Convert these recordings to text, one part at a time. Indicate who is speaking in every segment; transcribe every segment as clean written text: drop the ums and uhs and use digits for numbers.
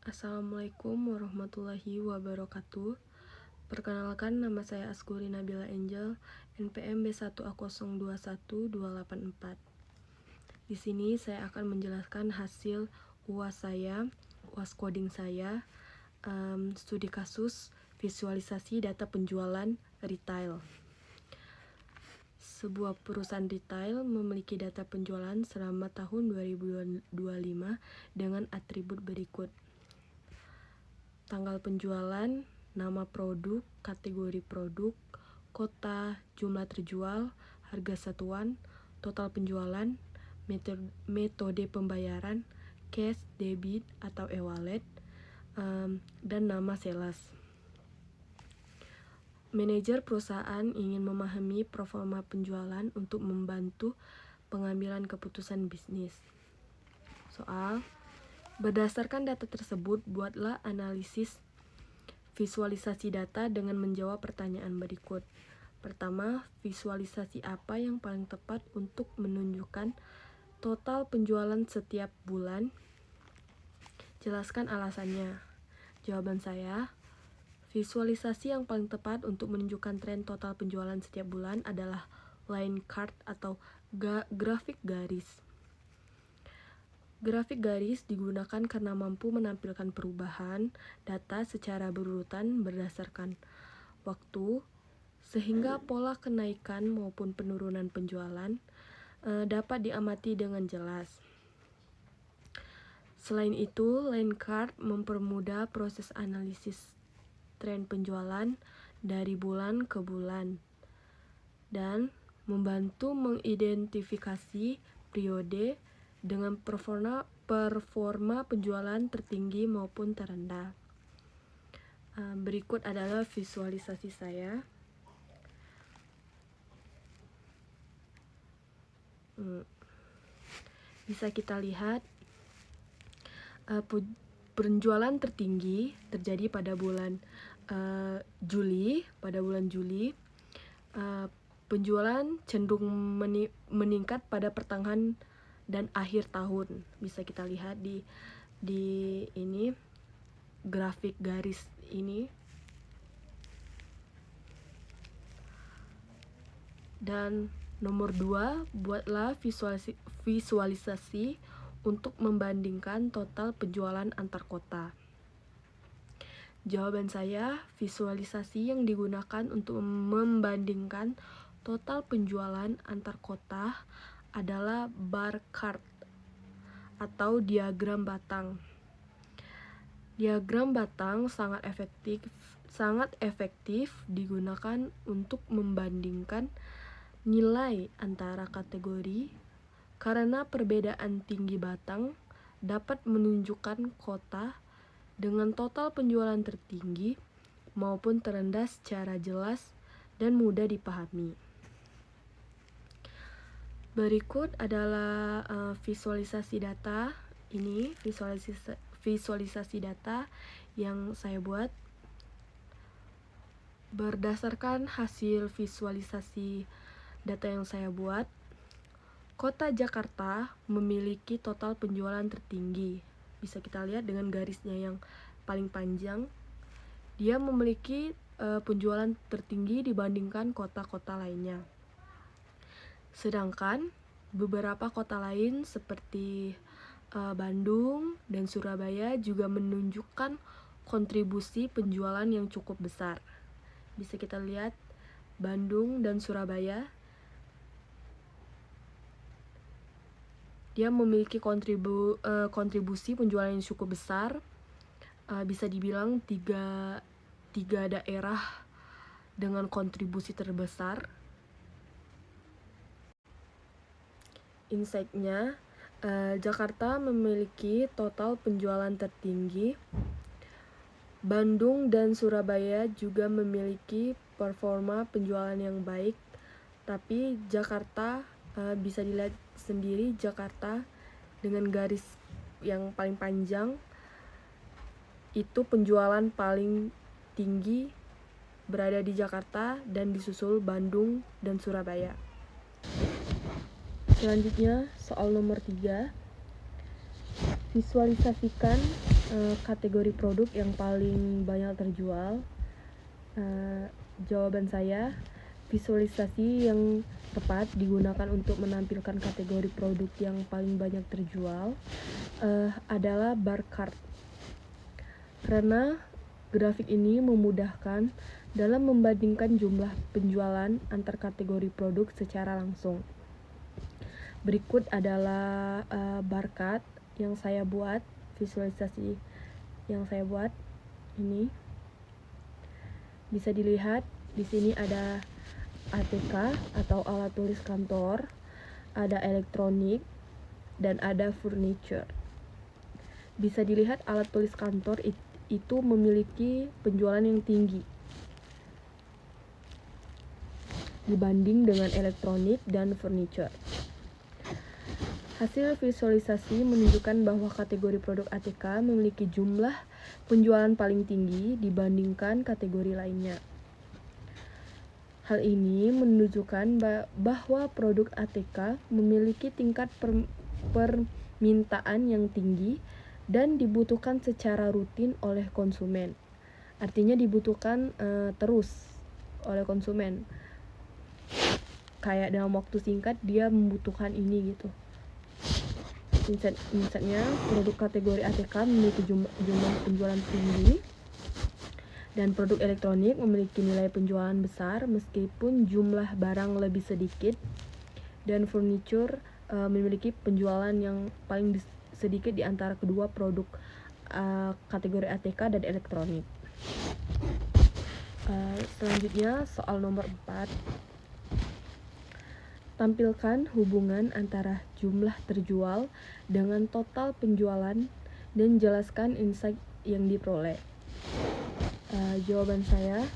Speaker 1: Assalamualaikum warahmatullahi wabarakatuh. Perkenalkan, nama saya Askuri Nabila Angel, NPM B1A021284. Di sini saya akan menjelaskan hasil UAS saya, UAS coding saya, studi kasus visualisasi data penjualan retail. Sebuah perusahaan retail memiliki data penjualan selama tahun 2025 dengan atribut berikut: tanggal penjualan, nama produk, kategori produk, kota, jumlah terjual, harga satuan, total penjualan, metode pembayaran, cash, debit, atau e-wallet, dan nama sales. Manajer perusahaan ingin memahami performa penjualan untuk membantu pengambilan keputusan bisnis. Soal: berdasarkan data tersebut, buatlah analisis visualisasi data dengan menjawab pertanyaan berikut. Pertama, visualisasi apa yang paling tepat untuk menunjukkan total penjualan setiap bulan? Jelaskan alasannya. Jawaban saya, visualisasi yang paling tepat untuk menunjukkan tren total penjualan setiap bulan adalah line chart atau grafik garis. Grafik garis digunakan karena mampu menampilkan perubahan data secara berurutan berdasarkan waktu, sehingga pola kenaikan maupun penurunan penjualan dapat diamati dengan jelas. Selain itu, line chart mempermudah proses analisis tren penjualan dari bulan ke bulan dan membantu mengidentifikasi periode dengan performa penjualan tertinggi maupun terendah. Berikut adalah visualisasi saya. Bisa kita lihat penjualan tertinggi terjadi pada bulan Juli. Penjualan cenderung meningkat pada pertengahan dan akhir tahun. Bisa kita lihat di ini grafik garis ini. Dan nomor 2, buatlah visualisasi untuk membandingkan total penjualan antar kota. Jawaban saya, visualisasi yang digunakan untuk membandingkan total penjualan antar kota adalah bar chart atau diagram batang. Diagram batang sangat efektif digunakan untuk membandingkan nilai antara kategori, karena perbedaan tinggi batang dapat menunjukkan kota dengan total penjualan tertinggi maupun terendah secara jelas dan mudah dipahami. Berikut adalah visualisasi data. Ini visualisasi data yang saya buat berdasarkan hasil visualisasi data yang saya buat. Kota Jakarta memiliki total penjualan tertinggi. Bisa kita lihat dengan garisnya yang paling panjang. Dia memiliki penjualan tertinggi dibandingkan kota-kota lainnya. Sedangkan beberapa kota lain seperti Bandung dan Surabaya juga menunjukkan kontribusi penjualan yang cukup besar. Bisa kita lihat Bandung dan Surabaya, dia memiliki kontribusi penjualan yang cukup besar. Bisa dibilang tiga daerah dengan kontribusi terbesar. Insight-nya, Jakarta memiliki total penjualan tertinggi. Bandung dan Surabaya juga memiliki performa penjualan yang baik, tapi Jakarta bisa dilihat sendiri, Jakarta dengan garis yang paling panjang itu penjualan paling tinggi berada di Jakarta dan disusul Bandung dan Surabaya. Selanjutnya soal nomor 3, visualisasikan Kategori produk yang paling banyak terjual, jawaban saya visualisasi yang tepat digunakan untuk menampilkan kategori produk yang paling banyak terjual adalah bar chart, karena grafik ini memudahkan dalam membandingkan jumlah penjualan antar kategori produk secara langsung. Berikut adalah bar chart yang saya buat, visualisasi yang saya buat ini. Bisa dilihat di sini ada ATK atau alat tulis kantor, ada elektronik, dan ada furniture. Bisa dilihat alat tulis kantor itu memiliki penjualan yang tinggi dibanding dengan elektronik dan furniture. Hasil visualisasi menunjukkan bahwa kategori produk ATK memiliki jumlah penjualan paling tinggi dibandingkan kategori lainnya. Hal ini menunjukkan bahwa produk ATK memiliki tingkat permintaan yang tinggi dan dibutuhkan secara rutin oleh konsumen. Artinya dibutuhkan terus oleh konsumen. Kayak dalam waktu singkat dia membutuhkan ini gitu. Insightnya, produk kategori ATK memiliki jumlah penjualan tinggi, dan produk elektronik memiliki nilai penjualan besar meskipun jumlah barang lebih sedikit, dan furniture memiliki penjualan yang paling sedikit di antara kedua produk kategori ATK dan elektronik. Selanjutnya soal nomor 4. Tampilkan hubungan antara jumlah terjual dengan total penjualan dan jelaskan insight yang diperoleh. Jawaban saya,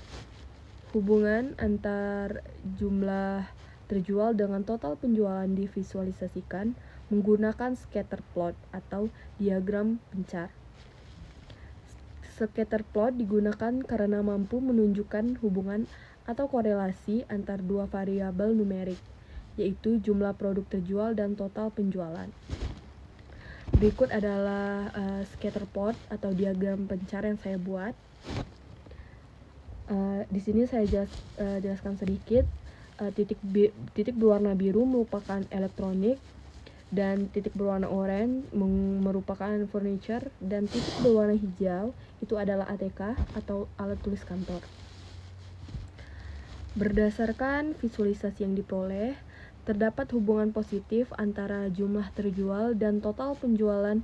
Speaker 1: hubungan antar jumlah terjual dengan total penjualan divisualisasikan menggunakan scatter plot atau diagram pencar. Scatter plot digunakan karena mampu menunjukkan hubungan atau korelasi antar dua variabel numerik, yaitu jumlah produk terjual dan total penjualan. Berikut adalah scatter plot atau diagram pencar yang saya buat. Di sini saya jelaskan sedikit. Titik berwarna biru merupakan elektronik, dan titik berwarna oranye merupakan furniture, dan titik berwarna hijau itu adalah ATK atau alat tulis kantor. Berdasarkan visualisasi yang diperoleh, terdapat hubungan positif antara jumlah terjual dan total penjualan.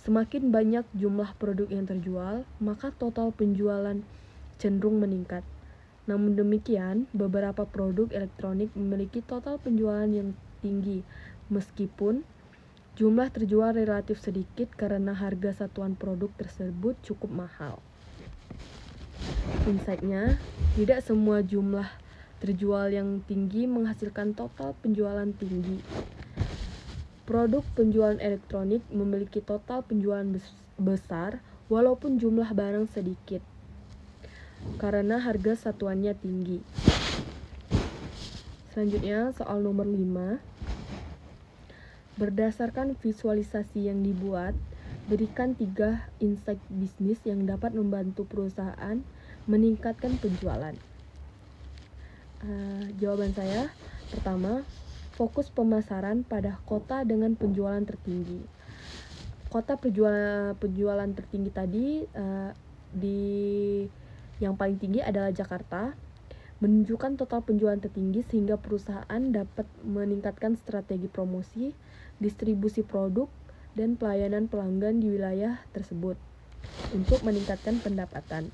Speaker 1: Semakin banyak jumlah produk yang terjual, maka total penjualan cenderung meningkat. Namun demikian, beberapa produk elektronik memiliki total penjualan yang tinggi, meskipun jumlah terjual relatif sedikit karena harga satuan produk tersebut cukup mahal. Insight-nya, tidak semua jumlah terjual yang tinggi menghasilkan total penjualan tinggi. Produk penjualan elektronik memiliki total penjualan besar walaupun jumlah barang sedikit, karena harga satuannya tinggi. Selanjutnya, soal nomor 5. Berdasarkan visualisasi yang dibuat, berikan 3 insight bisnis yang dapat membantu perusahaan meningkatkan penjualan. Jawaban saya, pertama, fokus pemasaran pada kota dengan penjualan tertinggi. Kota penjualan tertinggi tadi yang paling tinggi adalah Jakarta, menunjukkan total penjualan tertinggi sehingga perusahaan dapat meningkatkan strategi promosi, distribusi produk, dan pelayanan pelanggan di wilayah tersebut untuk meningkatkan pendapatan.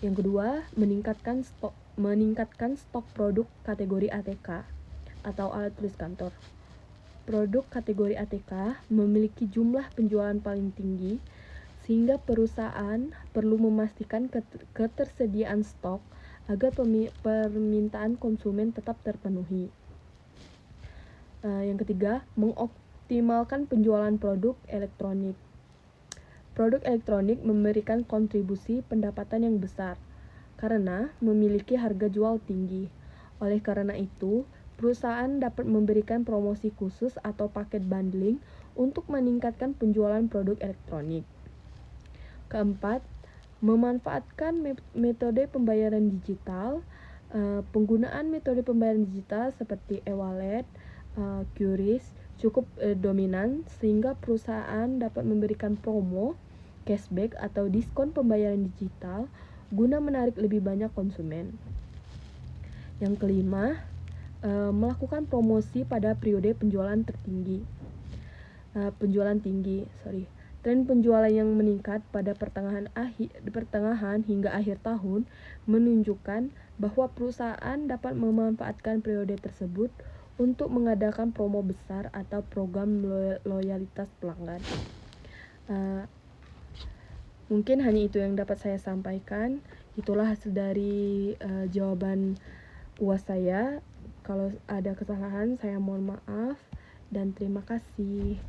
Speaker 1: Yang kedua, meningkatkan stok produk kategori ATK atau alat tulis kantor. Produk kategori ATK memiliki jumlah penjualan paling tinggi sehingga perusahaan perlu memastikan ketersediaan stok agar permintaan konsumen tetap terpenuhi. Yang ketiga, mengoptimalkan penjualan produk elektronik. Produk elektronik memberikan kontribusi pendapatan yang besar karena memiliki harga jual tinggi. Oleh karena itu, perusahaan dapat memberikan promosi khusus atau paket bundling untuk meningkatkan penjualan produk elektronik. Keempat, memanfaatkan metode pembayaran digital. Penggunaan metode pembayaran digital seperti e-wallet, QRIS cukup dominan sehingga perusahaan dapat memberikan promo, cashback atau diskon pembayaran digital guna menarik lebih banyak konsumen. Yang kelima, melakukan promosi pada periode penjualan tinggi. Tren penjualan yang meningkat pada pertengahan hingga akhir tahun menunjukkan bahwa perusahaan dapat memanfaatkan periode tersebut untuk mengadakan promo besar atau program loyalitas pelanggan. Mungkin hanya itu yang dapat saya sampaikan. Itulah hasil dari jawaban UAS saya. Kalau ada kesalahan, saya mohon maaf dan terima kasih.